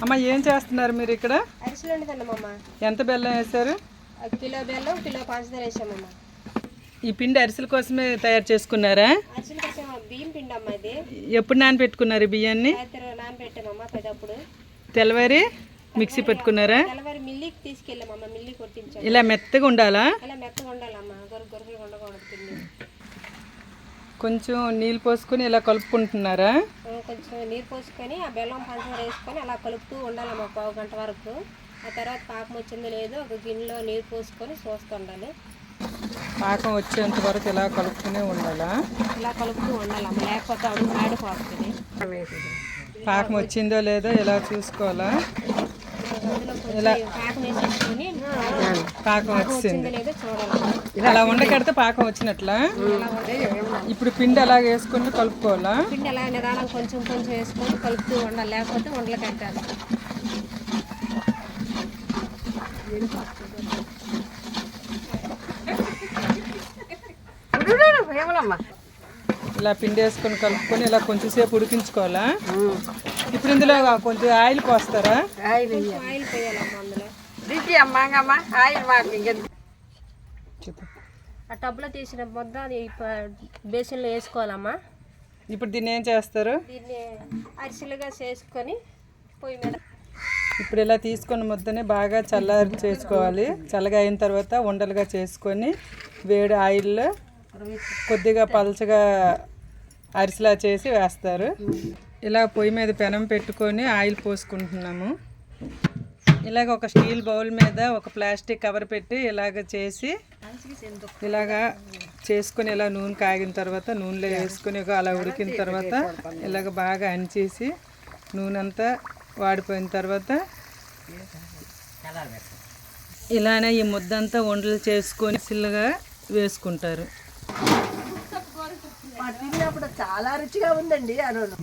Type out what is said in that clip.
అమ్మ ఏం చేస్తున్నారు మీరు ఇక్కడ? అరిసెలు వండుతున్నామమ్మ. ఎంత బెల్లం వేశారు? కిలో బెల్లం, కిలో పంచదార వేసామమ్మ. ఈ పిండి అరిసెల కోసమే తయారు చేసుకున్నారా? అరిసెల కోసం బియ్యం పిండి అమ్మ. ఇది ఎప్పుడు నానబెట్టుకున్నారు బియ్యాన్ని? నానబెట్టామమ్మ. పెద్దప్పుడు తెల్లవారి మిక్సీ పెట్టుకున్నారా? తెల్లవారి మిల్లికి తీసుకెళ్ళామమ్మ. మిల్లి కొట్టించాం. ఇలా మెత్తగా ఉండాలా? ఇలా మెత్తగా ఉండాలమ్మ. గొరగొరగా ఉండకూడదు పిండి. కొంచెం నీళ్ళు పోసుకొని ఇలా కలుపుకుంటున్నారా? కొంచెం నీరు పోసుకొని ఆ బెల్లం పంచదార వేసుకొని అలా కలుపుతూ ఉండాలమ్మ 1/2 గంట వరకు. ఆ తర్వాత పాకం వచ్చిందో లేదో ఒక గిన్నెలో నీరు పోసుకొని చూస్తూ ఉండాలి. పాకం వచ్చేంత వరకు ఇలా కలుపుతూనే ఉండాలా? ఇలా కలుపుతూ ఉండాలమ్మ, లేకపోతే అడుగు మాడిపోతుంది. పాకం వచ్చిందో లేదో ఇలా చూసుకోవాలా? ఇలా పాకం వేసేసుకొని పాకం వచ్చింది లేదో చూడాలి. అలా ఉండకడితే పాకం వచ్చినట్లా? ఇప్పుడు పిండి అలా వేసుకొని కలుపుకోవాలా? పిండి అలా నిదానం కొంచెం కొంచెం వేసుకొని కలుపుతూ ఉండాలి, లేకపోతే ఉండలు కట్టాలి. ఇలా పిండి వేసుకొని కలుపుకొని ఇలా కొంచెంసేపు ఉడికించుకోవాలా? ఇప్పుడు ఇందులో కొంచెం ఆయిల్ పోస్తారా? ఆయిల్ పోయాలమ్మా అందులో. ఆ టబ్లో తీసిన ముద్ద బేసిన్లో వేసుకోవాలమ్మా. ఇప్పుడు దీన్ని ఏం చేస్తారు? దీన్ని అరిసెలుగా చేసుకొని పొయ్యి మీద ఇప్పుడు ఇలా తీసుకొని ముద్దని బాగా చల్లారి చేసుకోవాలి. చల్లగా అయిన తర్వాత ఉండలుగా చేసుకొని వేడి ఆయిల్లో కొద్దిగా పలచగా అరిసెలా చేసి వేస్తారు. ఇలా పొయ్యి మీద పెనం పెట్టుకొని ఆయిల్ పోసుకుంటున్నాము. ఇలాగ ఒక స్టీల్ బౌల్ మీద ఒక ప్లాస్టిక్ కవర్ పెట్టి ఇలాగ చేసి ఇలాగా చేసుకొని ఇలా నూనె కాగిన తర్వాత నూనెలో వేసుకొని అలా ఉడికిన తర్వాత ఇలాగ బాగా అణిచేసి నూనె అంతా వాడిపోయిన తర్వాత ఇలానే ఈ ముద్దంతా వంటలు చేసుకొని సిల్లుగా వేసుకుంటారు. తిన్నప్పుడు చాలా రుచిగా ఉందండి. అనను